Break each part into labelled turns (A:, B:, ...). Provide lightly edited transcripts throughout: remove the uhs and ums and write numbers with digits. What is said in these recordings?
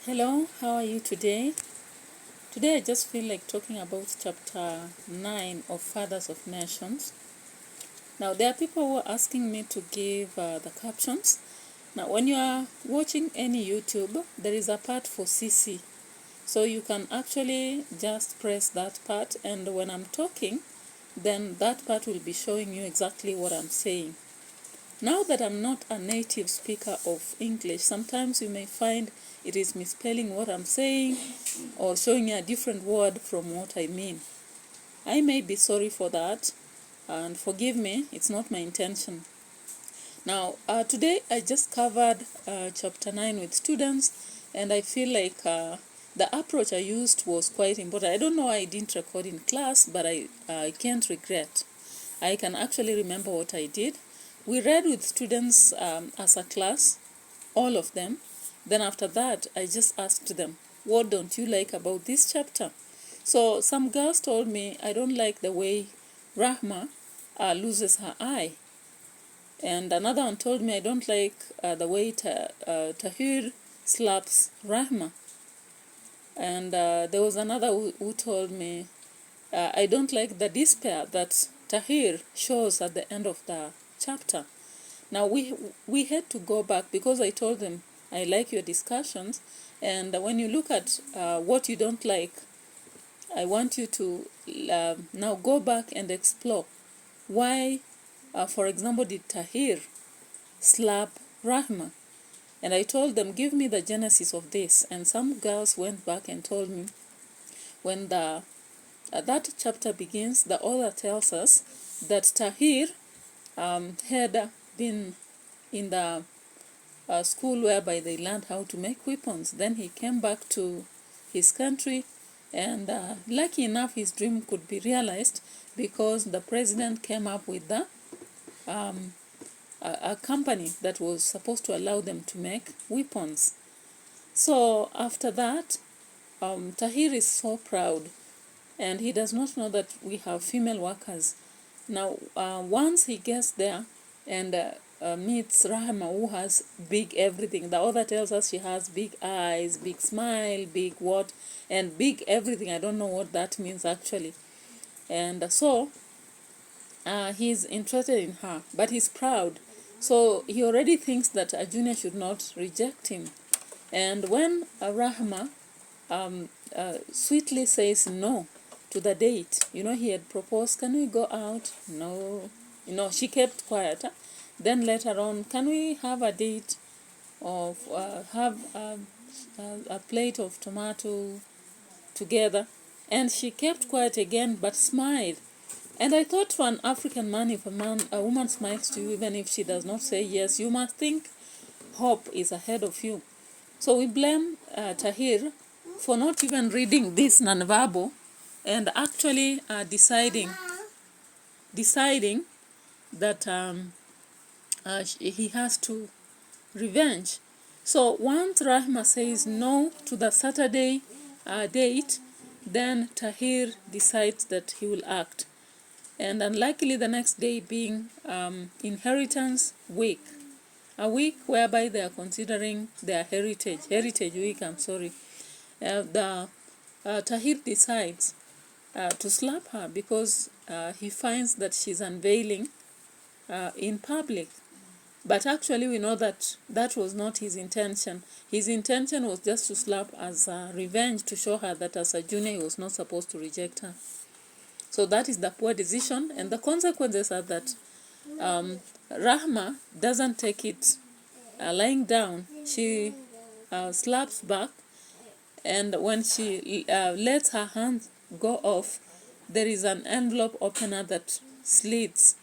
A: Hello, how are you today? Today I just feel like talking about chapter 9 of Fathers of Nations. Now there are people who are asking me to give the captions. Now when you are watching any YouTube, there is a part for CC. So you can actually just press that part, and when I'm talking, then that part will be showing you exactly what I'm saying. Now that I'm not a native speaker of English, sometimes you may find it is misspelling what I'm saying or showing you a different word from what I mean. I may be sorry for that, and forgive me, it's not my intention. Now, today I just covered chapter 9 with students, and I feel like the approach I used was quite important. I don't know why I didn't record in class, but I can't regret. I can actually remember what I did. We read with students as a class, all of them. Then after that, I just asked them, what don't you like about this chapter? So some girls told me, I don't like the way Rahma loses her eye. And another one told me, I don't like the way Tahir slaps Rahma. And there was another who told me, I don't like the despair that Tahir shows at the end of the chapter. Now we had to go back because I told them I like your discussions, and when you look at what you don't like, I want you to now go back and explore why, for example, did Tahir slap Rahma? And I told them, give me the genesis of this. And some girls went back and told me when that chapter begins, the author tells us that Tahir had been in the school whereby they learned how to make weapons. Then he came back to his country, and lucky enough his dream could be realized because the president came up with a company that was supposed to allow them to make weapons. So after that, Tahir is so proud, and he does not know that we have female workers. Now, once he gets there and meets Rahma, who has big everything, the other tells us she has big eyes, big smile, big what, and big everything. I don't know what that means actually. And so he's interested in her, but he's proud. So he already thinks that a junior should not reject him. And when Rahma sweetly says no to the date, he had proposed, can we go out? No. She kept quiet. Then later on, can we have a date of have a plate of tomato together? And she kept quiet again, but smiled. And I thought, for an African man, if a woman smiles to you, even if she does not say yes, you must think hope is ahead of you. So we blame Tahir for not even reading this nonverbal and actually deciding that he has to revenge. So once Rahma says no to the Saturday date, then Tahir decides that he will act. And unluckily, the next day being Inheritance Week, a week whereby they are considering their heritage week, Tahir decides to slap her because he finds that she's unveiling in public. But actually we know that that was not his intention. His intention was just to slap as a revenge, to show her that as a junior he was not supposed to reject her. So that is the poor decision, and the consequences are that Rahma doesn't take it lying down. She slaps back, and when she lets her hand go off, there is an envelope opener that slits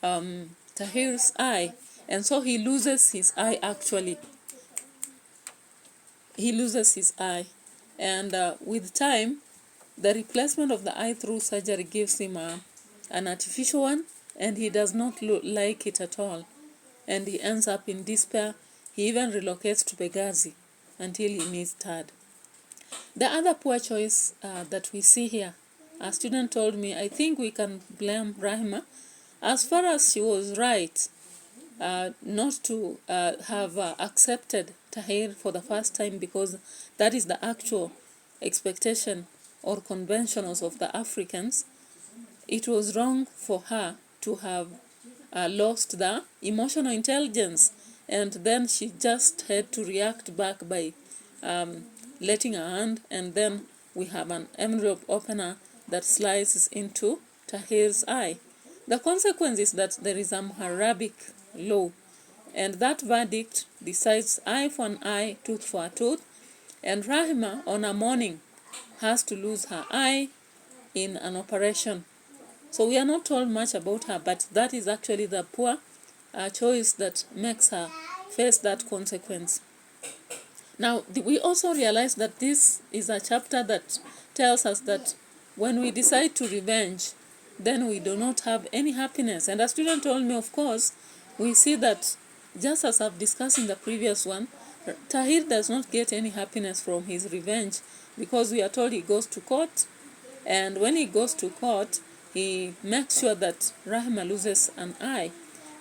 A: Tahir's eye, and so he loses his eye actually. He loses his eye, and with time, the replacement of the eye through surgery gives him an artificial one, and he does not like it at all. And he ends up in despair. He even relocates to Benghazi until he meets Tad. The other poor choice that we see here, a student told me, I think we can blame Rahima. As far as she was right not to have accepted Tahir for the first time, because that is the actual expectation or conventions of the Africans. It was wrong for her to have lost the emotional intelligence, and then she just had to react back by letting her hand, and then we have an envelope opener that slices into Tahir's eye. The consequence is that there is a Arabic law, and that verdict decides eye for an eye, tooth for a tooth, and Rahima on a morning has to lose her eye in an operation. So we are not told much about her, but that is actually the poor choice that makes her face that consequence. Now, we also realize that this is a chapter that tells us that when we decide to revenge, then we do not have any happiness. And a student told me, of course, we see that, just as I've discussed in the previous one, Tahir does not get any happiness from his revenge, because we are told he goes to court, and when he goes to court, he makes sure that Rahima loses an eye,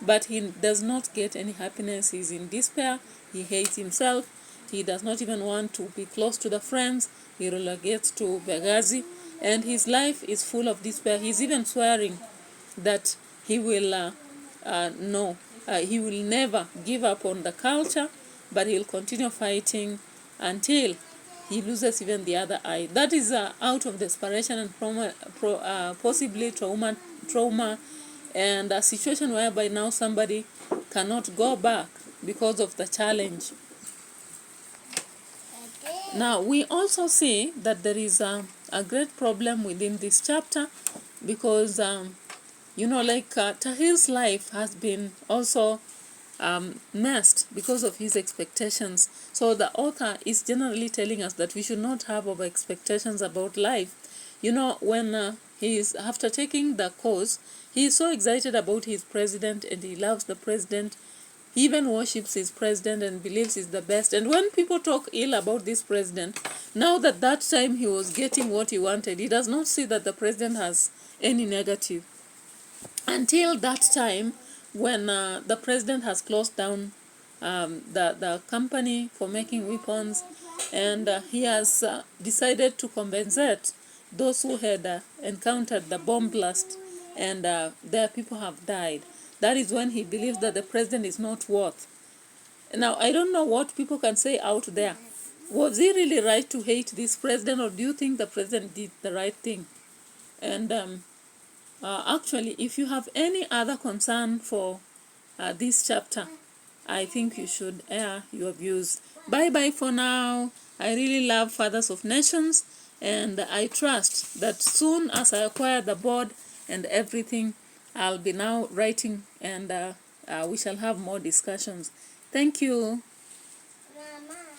A: but he does not get any happiness. He's in despair, he hates himself, he does not even want to be close to the friends, he relegates to Benghazi, and his life is full of despair. He's even swearing that he will he will never give up on the culture, but he'll continue fighting until he loses even the other eye. That is out of desperation and possibly trauma, and a situation whereby now somebody cannot go back because of the challenge. Now, we also see that there is a great problem within this chapter, because, Tahir's life has been also messed because of his expectations. So the author is generally telling us that we should not have over expectations about life. When he's after taking the course, he is so excited about his president, and he loves the president. He even worships his president and believes he's the best. And when people talk ill about this president, now that time he was getting what he wanted, he does not see that the president has any negative. Until that time, when the president has closed down the company for making weapons, and he has decided to compensate those who had encountered the bomb blast, and their people have died. That is when he believes that the president is not worth. Now, I don't know what people can say out there. Was he really right to hate this president, or do you think the president did the right thing? And actually, if you have any other concern for this chapter, I think you should air your views. Bye-bye for now. I really love Fathers of Nations, and I trust that soon as I acquire the board and everything, I'll be now writing, and we shall have more discussions. Thank you.